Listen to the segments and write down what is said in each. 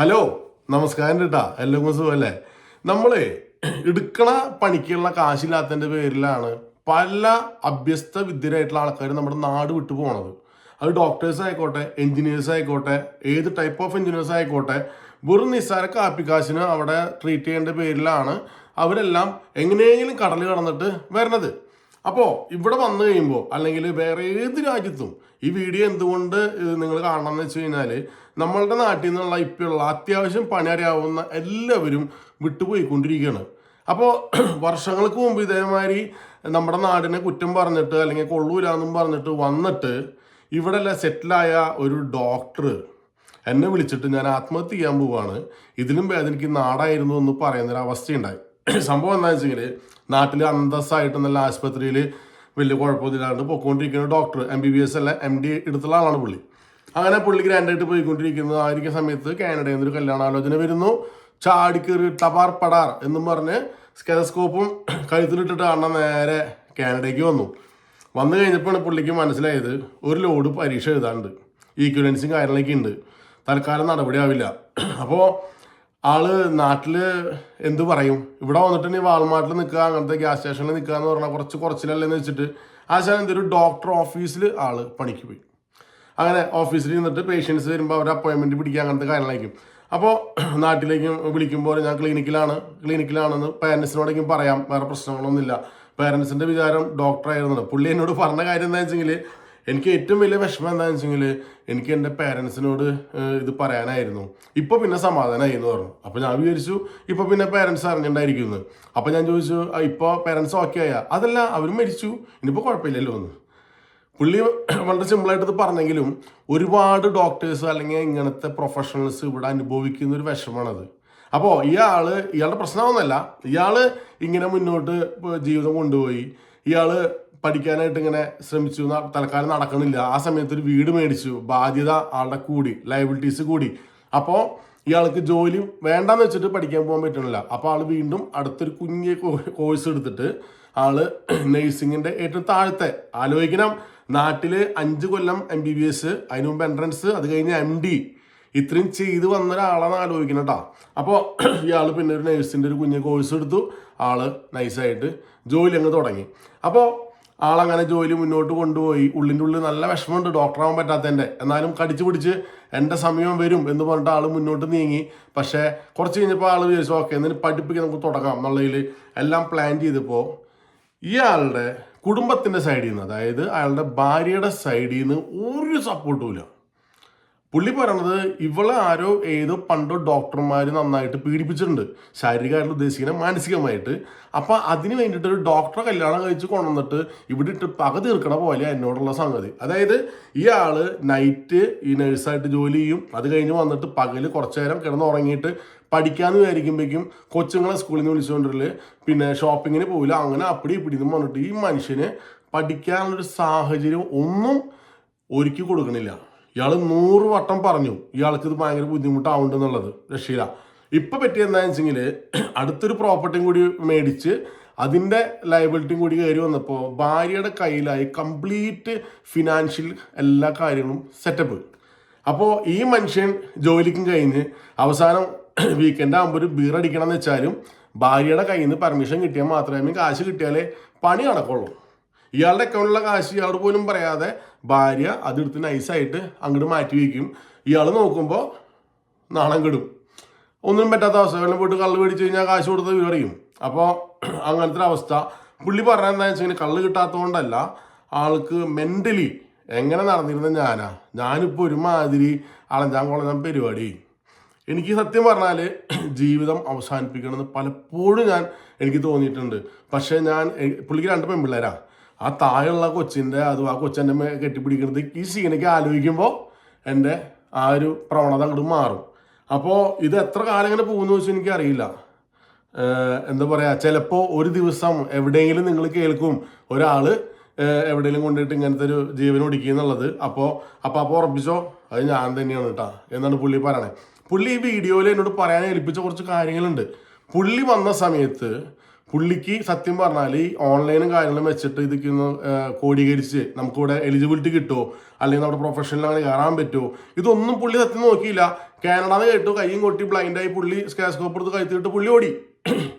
Hello നമസ്കാരം കേട്ടാ എല്ലാവർക്കും സുഖമല്ലേ. നമ്മളെ എടുക്കണ പണിക്കുള്ള കാശില്ലാത്തതിൻ്റെ പേരിലാണ് പല അഭ്യസ്ത വിദ്യരായിട്ടുള്ള ആൾക്കാർ നമ്മുടെ നാട് വിട്ടു പോണത്. അത് ഡോക്ടേഴ്സ് ആയിക്കോട്ടെ, എൻജിനീയേഴ്സ് ആയിക്കോട്ടെ, ഏത് ടൈപ്പ് ഓഫ് എൻജിനീയേഴ്സ് ആയിക്കോട്ടെ, വെറും നിസ്സാര കാപ്പിക്കാശിന് അവിടെ ട്രീറ്റ് ചെയ്യേണ്ട പേരിലാണ് അവരെല്ലാം എങ്ങനെയെങ്കിലും കടൽ കടന്നിട്ട് വരണത്. അപ്പോൾ ഇവിടെ വന്നു കഴിയുമ്പോൾ അല്ലെങ്കിൽ വേറെ ഏത് രാജ്യത്തും ഈ വീഡിയോ എന്തുകൊണ്ട് നിങ്ങൾ കാണണം എന്ന് വെച്ച് കഴിഞ്ഞാൽ നമ്മളുടെ നാട്ടിൽ നിന്നുള്ള ഇപ്പോഴുള്ള അത്യാവശ്യം പണി അറിയാവുന്ന എല്ലാവരും വിട്ടുപോയിക്കൊണ്ടിരിക്കുകയാണ്. അപ്പോൾ വർഷങ്ങൾക്ക് മുമ്പ് ഇതേമാതിരി നമ്മുടെ നാടിനെ കുറ്റം പറഞ്ഞിട്ട് അല്ലെങ്കിൽ കൊള്ളൂലെന്നും പറഞ്ഞിട്ട് വന്നിട്ട് ഇവിടെ സെറ്റിലായ ഒരു ഡോക്ടർ എന്നെ വിളിച്ചിട്ട് ഞാൻ ആത്മഹത്യ ചെയ്യാൻ പോവാണ്, ഇതിലും ഭേദം എനിക്ക് നാടായിരുന്നു എന്ന് പറയുന്നൊരവസ്ഥയുണ്ടായി. സംഭവം എന്താണെന്ന് വെച്ചെങ്കിൽ നാട്ടിൽ അന്തസ്സായിട്ട് നല്ല ആശുപത്രിയിൽ വലിയ കുഴപ്പമില്ലാണ്ട് പോയിക്കൊണ്ടിരിക്കുന്ന ഡോക്ടർ, MBBS അല്ല MD എടുത്തുള്ള ആളാണ് പുള്ളി. അങ്ങനെ പുള്ളി ഗ്രാൻഡായിട്ട് പോയിക്കൊണ്ടിരിക്കുന്നത് ആയിരിക്കുന്ന സമയത്ത് കാനഡയിൽ നിന്നൊരു കല്യാണാലോചന വരുന്നു. ചാടിക്കേറി ടപാർ പടാർ എന്നും പറഞ്ഞ് സ്റ്റെതസ്കോപ്പും കഴുത്തിലിട്ടിട്ട് കാണാൻ നേരെ കാനഡയ്ക്ക് വന്നു കഴിഞ്ഞപ്പോഴാണ് പുള്ളിക്ക് മനസ്സിലായത് ഒരു ലോഡ് പരീക്ഷ എഴുതാണ്ട്, ഈക്വലൻസും കാര്യങ്ങളൊക്കെ ഉണ്ട്, തൽക്കാലം നടപടിയാവില്ല. അപ്പോൾ ആള് നാട്ടില് എന്ത് പറയും, ഇവിടെ വന്നിട്ട് ഇനി വാൾമാർട്ടിൽ നിൽക്കുക, അങ്ങനത്തെ ഗ്യാസ് സ്റ്റേഷനിൽ നിൽക്കുക എന്ന് പറഞ്ഞാൽ കുറച്ചിലല്ലെന്ന് വെച്ചിട്ട് എന്തൊരു ഡോക്ടർ ഓഫീസിൽ ആള് പണിക്ക് പോയി. അങ്ങനെ ഓഫീസിൽ നിന്നിട്ട് പേഷ്യൻസ് വരുമ്പോൾ അവരുടെ അപ്പോയിൻമെൻറ്റ് പിടിക്കുക, അങ്ങനത്തെ കാര്യങ്ങളായിരിക്കും. അപ്പോൾ നാട്ടിലേക്കും വിളിക്കുമ്പോൾ ഞാൻ ക്ലിനിക്കിലാണെന്ന് പേരൻസിനോടേക്കും പറയാം, വേറെ പ്രശ്നങ്ങളൊന്നുമില്ല. പേരൻസിൻ്റെ വിചാരം ഡോക്ടറായിരുന്നു. പുള്ളി എന്നോട് പറഞ്ഞ കാര്യം എന്താണെന്ന് വെച്ചെങ്കിൽ, എനിക്ക് ഏറ്റവും വലിയ വിഷമം എന്താണെന്ന് വെച്ചെങ്കിൽ എനിക്ക് എൻ്റെ പേരൻസിനോട് ഇത് പറയാനായിരുന്നു, ഇപ്പോൾ പിന്നെ സമാധാനമായി എന്ന് പറഞ്ഞു. അപ്പോൾ ഞാൻ വിചാരിച്ചു ഇപ്പോൾ പിന്നെ പേരൻസ് അറിഞ്ഞിട്ടുണ്ടായിരിക്കുന്നു. അപ്പോൾ ഞാൻ ചോദിച്ചു, ഇപ്പോൾ പേരൻസ് ഓക്കെ ആയാ? അതല്ല, അവരും മരിച്ചു, ഇനിയിപ്പോൾ കുഴപ്പമില്ലല്ലോ എന്ന്. പുള്ളി വളരെ സിമ്പിളായിട്ട് ഇത് പറഞ്ഞെങ്കിലും ഒരുപാട് ഡോക്ടേഴ്സ് അല്ലെങ്കിൽ ഇങ്ങനത്തെ പ്രൊഫഷണൽസ് ഇവിടെ അനുഭവിക്കുന്ന ഒരു വിഷമമാണത്. അപ്പോൾ ഇയാളുടെ പ്രശ്നമൊന്നുമല്ല, ഇയാൾ ഇങ്ങനെ മുന്നോട്ട് ജീവിതം കൊണ്ടുപോയി, ഇയാൾ പഠിക്കാനായിട്ട് ഇങ്ങനെ ശ്രമിച്ചു, തൽക്കാലം നടക്കണില്ല. ആ സമയത്ത് ഒരു വീട് മേടിച്ചു, ബാധ്യത ആളുടെ കൂടി, ലയബിലിറ്റീസ് കൂടി. അപ്പോൾ ഇയാൾക്ക് ജോലി വേണ്ടാന്ന് വെച്ചിട്ട് പഠിക്കാൻ പോകാൻ പറ്റണില്ല. അപ്പോൾ ആൾ വീണ്ടും അടുത്തൊരു കുഞ്ഞ് കോഴ്സ് എടുത്തിട്ട് ആള് നഴ്സിങ്ങിൻ്റെ ഏറ്റവും താഴത്തെ ആലോചിക്കണം. നാട്ടിൽ 5 കൊല്ലം MBBS, അതിന് മുമ്പ് എൻട്രൻസ്, അത് കഴിഞ്ഞ് MD, ഇത്രയും ചെയ്ത് വന്ന ഒരാളാണ് ആലോചിക്കണം കേട്ടോ. അപ്പോൾ ഇയാൾ പിന്നെ ഒരു നഴ്സിൻ്റെ ഒരു കുഞ്ഞ് കോഴ്സ് എടുത്തു, ആള് നൈസായിട്ട് ജോലി അങ്ങ് തുടങ്ങി. അപ്പോൾ ആളങ്ങനെ ജോലി മുന്നോട്ട് കൊണ്ടുപോയി. ഉള്ളിൻ്റെ ഉള്ളിൽ നല്ല വിഷമമുണ്ട് ഡോക്ടറാവാൻ പറ്റാത്തതിൻ്റെ, എന്നാലും കടിച്ചു പിടിച്ച് എൻ്റെ സമയം വരും എന്ന് പറഞ്ഞിട്ട് ആൾ മുന്നോട്ട് നീങ്ങി. പക്ഷേ കുറച്ച് കഴിഞ്ഞപ്പോൾ ആൾ വിചാരിച്ചു ഓക്കെ എന്നിട്ട് പഠിപ്പിക്കാൻ നമുക്ക് തുടങ്ങാം എന്നുള്ളതിൽ എല്ലാം പ്ലാൻ ചെയ്തപ്പോൾ ഇയാളുടെ കുടുംബത്തിൻ്റെ സൈഡിൽ നിന്ന്, അതായത് അയാളുടെ ഭാര്യയുടെ സൈഡിൽ നിന്ന് ഒരു സപ്പോർട്ടും ഇല്ല. പുള്ളി പറയണത് ഇവളെ ഏതോ പണ്ടോ ഡോക്ടർമാർ നന്നായിട്ട് പീഡിപ്പിച്ചിട്ടുണ്ട്, ശാരീരികമായിട്ട് ഉദ്ദേശിക്കുന്ന മാനസികമായിട്ട്. അപ്പം അതിന് വേണ്ടിയിട്ട് ഒരു ഡോക്ടറെ കല്യാണം കഴിച്ച് കൊണ്ടുവന്നിട്ട് ഇവിടെ ഇട്ട് പക തീർക്കണ പോലെ എന്നോടുള്ള സംഗതി. അതായത് ഇയാൾ നൈറ്റ് ഈ നഴ്സായിട്ട് ജോലി ചെയ്യും, അത് കഴിഞ്ഞ് വന്നിട്ട് പകല് കുറച്ചു നേരം കിടന്നുറങ്ങിയിട്ട് പഠിക്കാമെന്ന് വിചാരിക്കുമ്പോഴേക്കും കൊച്ചുങ്ങളെ സ്കൂളിൽ നിന്ന് വിളിച്ചുകൊണ്ടിരല്, പിന്നെ ഷോപ്പിങ്ങിന് പോവില്ല, അങ്ങനെ അപ്പടി ഇപ്പിടിന്ന് പറഞ്ഞിട്ട് ഈ മനുഷ്യന് പഠിക്കാനുള്ളൊരു സാഹചര്യം ഒന്നും ഒരുക്കി കൊടുക്കണില്ല. ഇയാൾ 100 വട്ടം പറഞ്ഞു ഇയാൾക്ക് ഇത് ഭയങ്കര ബുദ്ധിമുട്ടാവുണ്ടെന്നുള്ളത്, രക്ഷയില്ല. ഇപ്പം പറ്റിയ എന്താണെന്ന് വെച്ചെങ്കിൽ അടുത്തൊരു പ്രോപ്പർട്ടിയും കൂടി മേടിച്ച് അതിൻ്റെ ലയബിലിറ്റിയും കൂടി കയറി വന്നപ്പോൾ ഭാര്യയുടെ കയ്യിലായി കംപ്ലീറ്റ് ഫിനാൻഷ്യൽ എല്ലാ കാര്യങ്ങളും സെറ്റപ്പ്. അപ്പോൾ ഈ മനുഷ്യൻ ജോലിക്കും കഴിഞ്ഞ് അവസാനം വീക്കെൻഡ് ആകുമ്പോൾ ഒരു ബീർ അടിക്കണം എന്ന് വെച്ചാലും ഭാര്യയുടെ കയ്യിൽ നിന്ന് പെർമിഷൻ കിട്ടിയാൽ മാത്രമേ കാശ് കിട്ടിയാലേ പണി നടക്കുള്ളൂ. ഇയാളുടെ അക്കൗണ്ടിലുള്ള കാശ് ഇയാളോട് പോലും പറയാതെ ഭാര്യ അതെടുത്ത് നൈസായിട്ട് അങ്ങോട്ട് മാറ്റി വയ്ക്കും. ഇയാൾ നോക്കുമ്പോൾ നാണം കെടും, ഒന്നും പറ്റാത്ത അവസ്ഥ. വെള്ളം പോയിട്ട് കള്ള് മേടിച്ച് കഴിഞ്ഞാൽ കാശ് കൊടുത്ത് വിവറിയും. അപ്പോൾ അങ്ങനത്തെ ഒരു അവസ്ഥ. പുള്ളി പറഞ്ഞത് എന്താണെന്ന് വെച്ച് കഴിഞ്ഞാൽ കള്ള് കിട്ടാത്തതുകൊണ്ടല്ല, ആൾക്ക് മെൻ്റലി എങ്ങനെ നടന്നിരുന്ന ഞാനിപ്പോൾ ഒരുമാതിരി അളഞ്ചാൻ പരിപാടി. എനിക്ക് സത്യം പറഞ്ഞാൽ ജീവിതം അവസാനിപ്പിക്കണമെന്ന് പലപ്പോഴും എനിക്ക് തോന്നിയിട്ടുണ്ട്. പക്ഷേ പുള്ളിക്ക് 2 പെൺപിള്ളേരാണ്. ആ താഴെയുള്ള കൊച്ചിൻ്റെ ആ കൊച്ചെൻ്റെ കെട്ടിപ്പിടിക്കുന്നത് ഈ സീനൊക്കെ ആലോചിക്കുമ്പോൾ എൻ്റെ ആ ഒരു പ്രവണത അങ്ങോട്ട് മാറും. അപ്പോൾ ഇത് എത്ര കാലം ഇങ്ങനെ പോകുന്നു വെച്ചാൽ എനിക്കറിയില്ല. എന്താ പറയുക, ചിലപ്പോൾ ഒരു ദിവസം എവിടെയെങ്കിലും നിങ്ങൾ കേൾക്കും ഒരാൾ എവിടെയെങ്കിലും കൊണ്ടിട്ട് ഇങ്ങനത്തെ ഒരു ജീവൻ ഒടുക്കി എന്നുള്ളത്. അപ്പോൾ ഉറപ്പിച്ചോ അത് ഞാൻ തന്നെയാണ് കേട്ടോ എന്നാണ് പുള്ളി പറയണേ. പുള്ളി ഈ വീഡിയോയിൽ എന്നോട് പറയാൻ ഏൽപ്പിച്ച കുറച്ച് കാര്യങ്ങളുണ്ട്. പുള്ളി വന്ന സമയത്ത് പുള്ളിക്ക് സത്യം പറഞ്ഞാൽ ഈ ഓൺലൈനും കാര്യങ്ങളും വെച്ചിട്ട് ഇതൊക്കെ ഒന്ന് കോഡീകരിച്ച് നമുക്കിവിടെ എലിജിബിലിറ്റി കിട്ടുമോ, അല്ലെങ്കിൽ നമ്മുടെ പ്രൊഫഷനിൽ അങ്ങനെ കയറാൻ പറ്റുമോ, ഇതൊന്നും പുള്ളി സത്യം നോക്കിയില്ല. കാനഡന്ന് കേട്ടു, കയ്യും കൊട്ടി ബ്ലൈൻഡായി പുള്ളി സ്കാസ്കോപ്പ് എടുത്ത് കഴുത്തിട്ട് പുള്ളി ഓടി.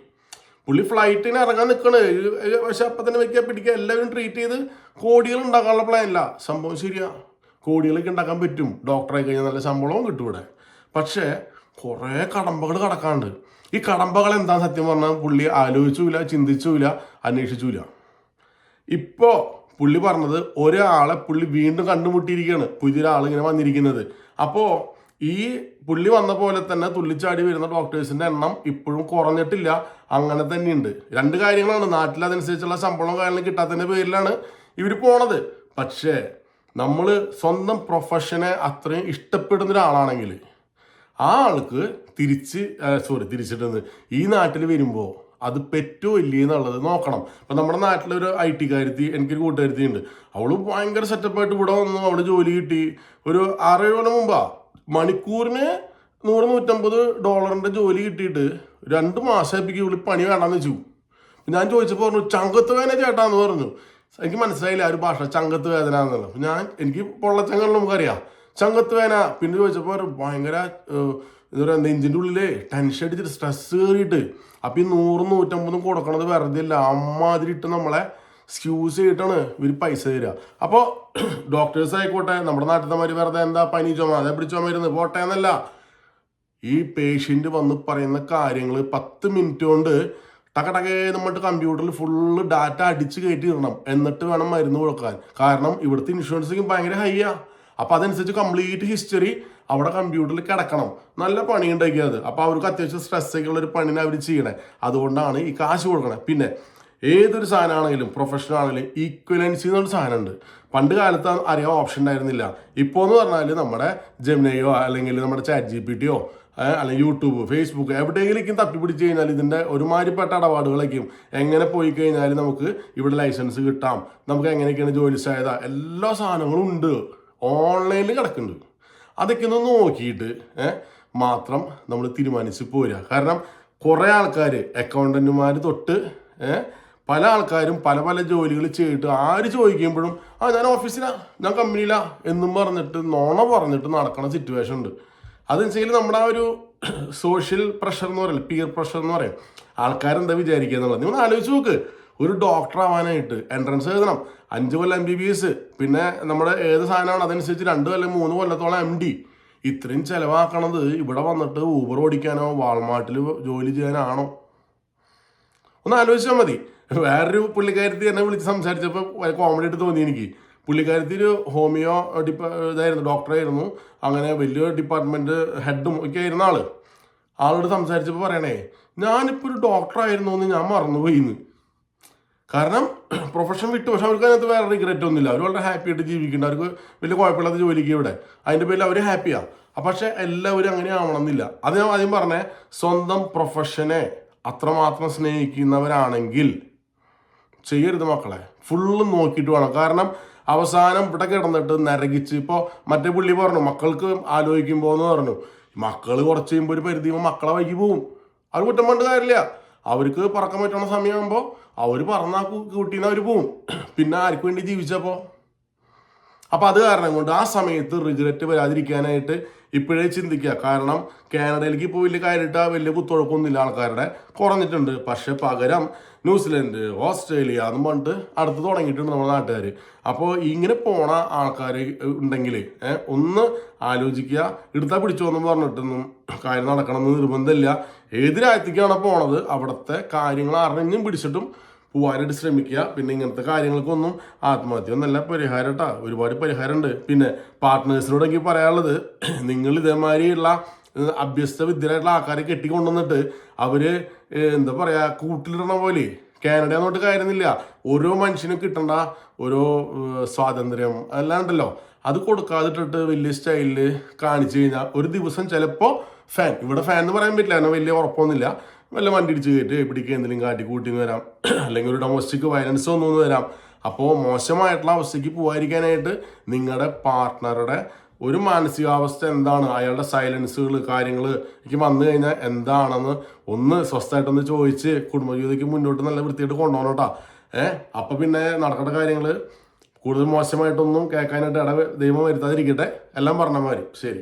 പുള്ളി ഫ്ലൈറ്റിന് ഇറങ്ങാൻ നിൽക്കണ്. പക്ഷെ അപ്പം തന്നെ വെക്കുക പിടിക്കുക എല്ലാവരും ട്രീറ്റ് ചെയ്ത് കോടികൾ ഉണ്ടാക്കാനുള്ള പ്ലാനില്ല. സംഭവം ശരിയാ, കോടികളൊക്കെ ഉണ്ടാക്കാൻ പറ്റും. ഡോക്ടറായി കഴിഞ്ഞാൽ നല്ല ശമ്പളവും കിട്ടും ഇവിടെ. പക്ഷേ കുറേ കടമ്പകൾ കടക്കാണ്ട്. ഈ കടമ്പകൾ എന്താ സത്യം പറഞ്ഞാൽ പുള്ളി ആലോചിച്ചില്ല, ചിന്തിച്ചില്ല, അന്വേഷിച്ചില്ല. ഇപ്പോൾ പുള്ളി പറഞ്ഞത് ഒരാളെ പുള്ളി വീണ്ടും കണ്ടുമുട്ടിയിരിക്കുകയാണ്, പുതിയൊരാൾ ഇങ്ങനെ വന്നിരിക്കുന്നത്. അപ്പോൾ ഈ പുള്ളി വന്ന പോലെ തന്നെ തുള്ളിച്ചാടി വരുന്ന ഡോക്ടേഴ്സിന്റെ എണ്ണം ഇപ്പോഴും കുറഞ്ഞിട്ടില്ല, അങ്ങനെ തന്നെയുണ്ട്. രണ്ട് കാര്യങ്ങളാണ്, നാട്ടിൽ അതനുസരിച്ചുള്ള ശമ്പളവും കാര്യങ്ങളും കിട്ടാത്തതിന്റെ പേരിലാണ് ഇവർ പോണത്. പക്ഷേ നമ്മൾ സ്വന്തം പ്രൊഫഷനെ അത്രയും ഇഷ്ടപ്പെടുന്ന ഒരാളാണെങ്കിൽ ആ ആൾക്ക് തിരിച്ചിട്ടെന്ന് ഈ നാട്ടിൽ വരുമ്പോൾ അത് പറ്റുമോ ഇല്ലേ എന്നുള്ളത് നോക്കണം. ഇപ്പം നമ്മുടെ നാട്ടിലൊരു IT കാര്യത്തി, എനിക്കൊരു കൂട്ടുകാരത്തി ഉണ്ട്. അവള് ഭയങ്കര സെറ്റപ്പായിട്ട് ഇവിടെ വന്നു, അവള് ജോലി കിട്ടി. ഒരു 6-7 കൊല്ലം മുമ്പാ മണിക്കൂറിന് $100-150 ജോലി കിട്ടിയിട്ട് 2 മാസമായിപ്പിക്കും ഇവിടെ പണി വേണ്ടാന്ന് വെച്ചു. ഞാൻ ചോദിച്ചപ്പോൾ പറഞ്ഞു ചങ്കത്ത് വേദന ചേട്ടാന്ന് പറഞ്ഞു. എനിക്ക് മനസ്സിലായില്ല ആ ഒരു ഭാഷ, ചങ്കത്ത് വേദന എന്നുള്ളത്. എനിക്ക് പൊള്ളച്ചങ്ങളിൽ നമുക്കറിയാം ചങ്കത്ത് വേദന. പിന്നെ ചോദിച്ചപ്പോൾ ഭയങ്കര എന്താ പറയുക, നെഞ്ചിൻ്റെ ഉള്ളില് ടെൻഷൻ അടിച്ചിട്ട് സ്ട്രെസ് കയറിയിട്ട്. അപ്പം ഈ 100-150 കൊടുക്കണത് വെറുതെ ഇല്ല, അമ്മാതിരി ഇട്ട് നമ്മളെ സ്ക്യൂസ് ചെയ്തിട്ടാണ് ഇവർ പൈസ തരിക. അപ്പോൾ ഡോക്ടേഴ്സ് ആയിക്കോട്ടെ, നമ്മുടെ നാട്ടിലമാര് വെറുതെ എന്താ പനി ചുമ അതേ പിടിച്ചോ മരുന്ന് പോട്ടെ എന്നല്ല. ഈ പേഷ്യൻ്റ് വന്ന് പറയുന്ന കാര്യങ്ങൾ 10 മിനിറ്റ് കൊണ്ട് ടക്കടക്കേ നമ്മളുടെ കമ്പ്യൂട്ടറിൽ ഫുള്ള് ഡാറ്റ അടിച്ച് കയറ്റി ഇടണം, എന്നിട്ട് വേണം മരുന്ന് കൊടുക്കാൻ. കാരണം ഇവിടുത്തെ ഇൻഷുറൻസിങ് ഭയങ്കര ഹൈയാ. അപ്പം അതനുസരിച്ച് കംപ്ലീറ്റ് ഹിസ്റ്ററി അവിടെ കമ്പ്യൂട്ടറിൽ കിടക്കണം. നല്ല പണി ഉണ്ടാക്കിയത്. അപ്പോൾ അവർക്ക് അത്യാവശ്യം സ്ട്രെസ്സൊക്കെ ഉള്ളൊരു പണിനെ അവർ ചെയ്യണേ. അതുകൊണ്ടാണ് ഈ കാശ് കൊടുക്കണേ. പിന്നെ ഏതൊരു സാധനമാണെങ്കിലും പ്രൊഫഷണൽ ആണെങ്കിലും ഈക്വലൻസി എന്നൊരു സാധനമുണ്ട്. പണ്ട് കാലത്ത് അറിയാൻ ഓപ്ഷൻ ഉണ്ടായിരുന്നില്ല. ഇപ്പോൾ എന്ന് പറഞ്ഞാൽ നമ്മുടെ ജെമിനയോ അല്ലെങ്കിൽ നമ്മുടെ ChatGPT അല്ലെങ്കിൽ യൂട്യൂബ്, ഫേസ്ബുക്ക് എവിടെയെങ്കിലും തപ്പിപ്പിടിച്ച് കഴിഞ്ഞാൽ ഇതിൻ്റെ ഒരുമാതിരിപ്പെട്ട ഇടപാടുകളൊക്കെയും എങ്ങനെ പോയി കഴിഞ്ഞാൽ നമുക്ക് ഇവിടെ ലൈസൻസ് കിട്ടാം, നമുക്ക് എങ്ങനെയൊക്കെയാണ് ജോലി സാധ്യത, എല്ലാ സാധനങ്ങളും ഉണ്ട്, ഓൺലൈനിൽ കിടക്കുന്നുണ്ട്. അതൊക്കെ ഒന്ന് നോക്കിയിട്ട് മാത്രം നമ്മൾ തീരുമാനിച്ച് പോരുക. കാരണം കുറേ ആൾക്കാർ അക്കൗണ്ടന്റുമാർ തൊട്ട് പല ആൾക്കാരും പല പല ജോലികൾ ചെയ്തിട്ട് ആര് ചോദിക്കുമ്പോഴും ഞാൻ ഓഫീസിലാണ്, ഞാൻ കമ്പനിയിലാണ് എന്നും പറഞ്ഞിട്ട് നോണ പറഞ്ഞിട്ട് നടക്കുന്ന സിറ്റുവേഷൻ ഉണ്ട്. അതെന്നുവെച്ചാൽ നമ്മുടെ ആ ഒരു സോഷ്യൽ പ്രഷർ എന്ന് പറയില്ല, പിയർ പ്രഷർ എന്ന് പറയും. ആൾക്കാരെന്താ വിചാരിക്കുക എന്നുള്ളത് നിങ്ങൾ ആലോചിച്ച് നോക്ക്. ഒരു ഡോക്ടർ ആവാനായിട്ട് എൻട്രൻസ് എഴുതണം, 5 കൊല്ലം MBBS, പിന്നെ നമ്മുടെ ഏത് സാധനമാണ് അതനുസരിച്ച് 2 കൊല്ലം 3 കൊല്ലത്തോളം MD. ഇത്രയും ചിലവാക്കണത് ഇവിടെ വന്നിട്ട് ഊബർ ഓടിക്കാനോ വാൾമാർട്ടിൽ ജോലി ചെയ്യാനാണോ? ഒന്ന് ആലോചിച്ചാൽ മതി. വേറൊരു പുള്ളിക്കാരത്തി എന്നെ വിളിച്ച് സംസാരിച്ചപ്പോൾ കോമഡി ആയിട്ട് തോന്നി എനിക്ക്. പുള്ളിക്കാരത്തി ഒരു ഹോമിയോ ഇതായിരുന്നു, ഡോക്ടറായിരുന്നു. അങ്ങനെ വലിയ ഡിപ്പാർട്ട്മെൻറ്റ് ഹെഡും ഒക്കെ ആയിരുന്ന ആളോട് സംസാരിച്ചപ്പോൾ പറയണേ, ഞാനിപ്പോൾ ഒരു ഡോക്ടറായിരുന്നു എന്ന് ഞാൻ മറന്നുപോയിന്ന്. കാരണം പ്രൊഫഷൻ വിട്ടു. പക്ഷെ അവർക്ക് അതിനകത്ത് വേറെ റിഗ്രറ്റ് ഒന്നുമില്ല. അവർ വളരെ ഹാപ്പി ആയിട്ട് ജീവിക്കുന്നുണ്ട്. അവർക്ക് വലിയ കുഴപ്പമില്ലാത്ത ജോലിക്ക് ഇവിടെ, അതിൻ്റെ പേരിൽ അവർ ഹാപ്പിയാണ്. പക്ഷെ എല്ലാവരും അങ്ങനെ ആവണമെന്നില്ല. അത് ഞാൻ ആദ്യം പറഞ്ഞേ, സ്വന്തം പ്രൊഫഷനെ അത്രമാത്രം സ്നേഹിക്കുന്നവരാണെങ്കിൽ ചെയ്യരുത് മക്കളെ. ഫുള്ള് നോക്കിയിട്ട് വേണം. കാരണം അവസാനം ഇവിടെ കിടന്നിട്ട് നരകിച്ച്, ഇപ്പോൾ മറ്റേ പുള്ളി പറഞ്ഞു മക്കൾക്ക് ആലോചിക്കുമ്പോൾ എന്ന് പറഞ്ഞു, മക്കൾ കുറച്ച് കഴിയുമ്പോൾ ഒരു പരിധി മക്കളെ വൈകി പോവും. അവർ കുറ്റം പണ്ട് കാര്യമില്ല. അവർക്ക് പറക്കാൻ പറ്റുന്ന സമയമാകുമ്പോൾ അവർ പറഞ്ഞാൽ കൂട്ടിന്ന് അവർ പോവും. പിന്നെ ആർക്ക് വേണ്ടി ജീവിച്ചപ്പോൾ? അപ്പം അത് കാരണം കൊണ്ട് ആ സമയത്ത് റിഗ്രറ്റ് വരാതിരിക്കാനായിട്ട് ഇപ്പോഴേ ചിന്തിക്കുക. കാരണം കാനഡയിലേക്ക് ഇപ്പോൾ വലിയ കാര്യമായിട്ട് വലിയ കുത്തൊഴുക്കൊന്നുമില്ല, ആൾക്കാരുടെ കുറഞ്ഞിട്ടുണ്ട്. പക്ഷെ പകരം ന്യൂസിലൻഡ്, ഓസ്ട്രേലിയ എന്നും പറഞ്ഞിട്ട് അടുത്ത് തുടങ്ങിയിട്ടുണ്ട് നമ്മുടെ നാട്ടുകാർ. അപ്പോൾ ഇങ്ങനെ പോണ ആൾക്കാർ ഉണ്ടെങ്കിൽ ഒന്ന് ആലോചിക്കുക. എടുത്താൽ പിടിച്ചോന്നും പറഞ്ഞിട്ടൊന്നും കാര്യം നടക്കണമെന്ന് നിർബന്ധമില്ല. ഏത് രാജ്യത്തേക്കാണ് പോണത് അവിടുത്തെ കാര്യങ്ങൾ അറിഞ്ഞും പിടിച്ചിട്ടും പോകാനായിട്ട് ശ്രമിക്കുക. പിന്നെ ഇങ്ങനത്തെ കാര്യങ്ങൾക്കൊന്നും ആത്മഹത്യ ഒന്നല്ല പരിഹാരം കേട്ടോ, ഒരുപാട് പരിഹാരമുണ്ട്. പിന്നെ പാർട്ട്നേഴ്സിനോട് എനിക്ക് പറയാനുള്ളത്, നിങ്ങൾ ഇതേമാതിരിയുള്ള അഭ്യസ്ത വിദ്യരായിട്ടുള്ള ആൾക്കാരെ കെട്ടിക്കൊണ്ടുവന്നിട്ട് അവർ എന്താ പറയുക കൂട്ടിലിടണ പോലെ കാനഡ എന്നോട്ട് കാര്യമൊന്നുമില്ല. ഓരോ മനുഷ്യനും കിട്ടേണ്ട ഓരോ സ്വാതന്ത്ര്യം അല്ലാണ്ടല്ലോ, അത് കൊടുക്കാതിട്ടിട്ട് വലിയ സ്റ്റൈലിൽ കാണിച്ചു കഴിഞ്ഞാൽ ഒരു ദിവസം ചിലപ്പോൾ ഇവിടെ ഫാൻ എന്ന് പറയാൻ പറ്റില്ല, കാരണം വലിയ ഉറപ്പൊന്നുമില്ല, വല്ല വണ്ടി ഇടിച്ച് കയറ്റി പിടിക്കുക എന്തെങ്കിലും കാട്ടി കൂട്ടിന്ന് വരാം, അല്ലെങ്കിൽ ഒരു ഡൊമസ്റ്റിക് വയലൻസ് ഒന്നും വരാം. അപ്പോൾ മോശമായിട്ടുള്ള അവസ്ഥയ്ക്ക് പോകാതിരിക്കാനായിട്ട് നിങ്ങളുടെ പാർട്ട്ണറുടെ ഒരു മാനസികാവസ്ഥ എന്താണ്, അയാളുടെ സൈലൻസുകൾ കാര്യങ്ങൾ എനിക്ക് വന്നു കഴിഞ്ഞാൽ എന്താണെന്ന് ഒന്ന് സ്വസ്ഥമായിട്ടൊന്ന് ചോദിച്ച് കുടുംബജീവിതയ്ക്ക് മുന്നോട്ട് നല്ല വൃത്തിയായിട്ട് കൊണ്ടുപോകണം കേട്ടോ. അപ്പം പിന്നെ നടക്കേണ്ട കാര്യങ്ങൾ കൂടുതൽ മോശമായിട്ടൊന്നും കേൾക്കാനായിട്ട് ദൈവം വരുത്താതിരിക്കട്ടെ. എല്ലാം പറഞ്ഞ മാതിരി. ശരി.